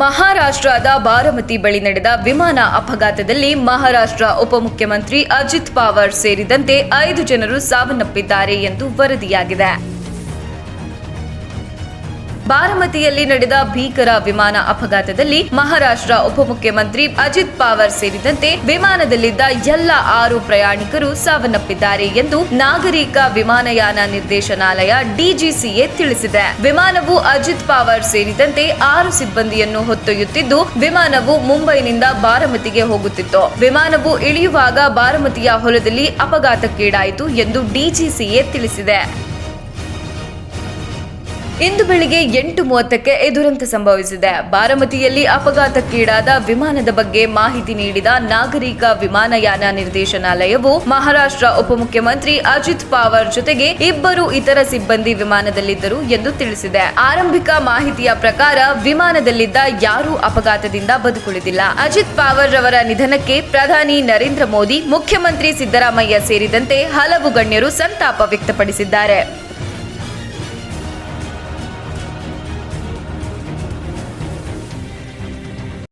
ಮಹಾರಾಷ್ಟ್ರದ ಬಾರಾಮತಿ ಬಳಿ ನಡೆದ ವಿಮಾನ ಅಪಘಾತದಲ್ಲಿ ಮಹಾರಾಷ್ಟ್ರ ಉಪಮುಖ್ಯಮಂತ್ರಿ ಅಜಿತ್ ಪವಾರ್ ಸೇರಿದಂತೆ 5 ಜನರು ಸಾವನ್ನಪ್ಪಿದ್ದಾರೆ ಎಂದು ವರದಿಯಾಗಿದೆ. ಬಾರಾಮತಿಯಲ್ಲಿ ನಡೆದ ಭೀಕರ ವಿಮಾನ ಅಪಘಾತದಲ್ಲಿ ಮಹಾರಾಷ್ಟ್ರ ಉಪಮುಖ್ಯಮಂತ್ರಿ ಅಜಿತ್ ಪವಾರ್ ಸೇರಿದಂತೆ ವಿಮಾನದಲ್ಲಿದ್ದ ಎಲ್ಲ 6 ಪ್ರಯಾಣಿಕರು ಸಾವನ್ನಪ್ಪಿದ್ದಾರೆ ಎಂದು ನಾಗರಿಕ ವಿಮಾನಯಾನ ನಿರ್ದೇಶನಾಲಯ ಡಿಜಿಸಿಎ ತಿಳಿಸಿದೆ. ವಿಮಾನವು ಅಜಿತ್ ಪವಾರ್ ಸೇರಿದಂತೆ 6 ಸಿಬ್ಬಂದಿಯನ್ನು ಹೊತ್ತೊಯ್ಯುತ್ತಿದ್ದು, ವಿಮಾನವು ಮುಂಬೈನಿಂದ ಬಾರಾಮತಿಗೆ ಹೋಗುತ್ತಿತ್ತು. ವಿಮಾನವು ಇಳಿಯುವಾಗ ಬಾರಾಮತಿಯ ಹೊಲದಲ್ಲಿ ಅಪಘಾತಕ್ಕೀಡಾಯಿತು ಎಂದು ಡಿಜಿಸಿಎ ತಿಳಿಸಿದೆ. ಇಂದು ಬೆಳಿಗ್ಗೆ 8:30ಕ್ಕೆ ದುರಂತ ಸಂಭವಿಸಿದೆ. ಬಾರಾಮತಿಯಲ್ಲಿ ಅಪಘಾತಕ್ಕೀಡಾದ ವಿಮಾನದ ಬಗ್ಗೆ ಮಾಹಿತಿ ನೀಡಿದ ನಾಗರಿಕ ವಿಮಾನಯಾನ ನಿರ್ದೇಶನಾಲಯವು ಮಹಾರಾಷ್ಟ್ರ ಉಪಮುಖ್ಯಮಂತ್ರಿ ಅಜಿತ್ ಪವಾರ್ ಜೊತೆಗೆ 2 ಇತರ ಸಿಬ್ಬಂದಿ ವಿಮಾನದಲ್ಲಿದ್ದರು ಎಂದು ತಿಳಿಸಿದೆ. ಆರಂಭಿಕ ಮಾಹಿತಿಯ ಪ್ರಕಾರ ವಿಮಾನದಲ್ಲಿದ್ದ ಯಾರೂ ಅಪಘಾತದಿಂದ ಬದುಕುಳಿದಿಲ್ಲ. ಅಜಿತ್ ಪವಾರ್ ರವರ ನಿಧನಕ್ಕೆ ಪ್ರಧಾನಿ ನರೇಂದ್ರ ಮೋದಿ, ಮುಖ್ಯಮಂತ್ರಿ ಸಿದ್ದರಾಮಯ್ಯ ಸೇರಿದಂತೆ ಹಲವು ಗಣ್ಯರು ಸಂತಾಪ ವ್ಯಕ್ತಪಡಿಸಿದ್ದಾರೆ.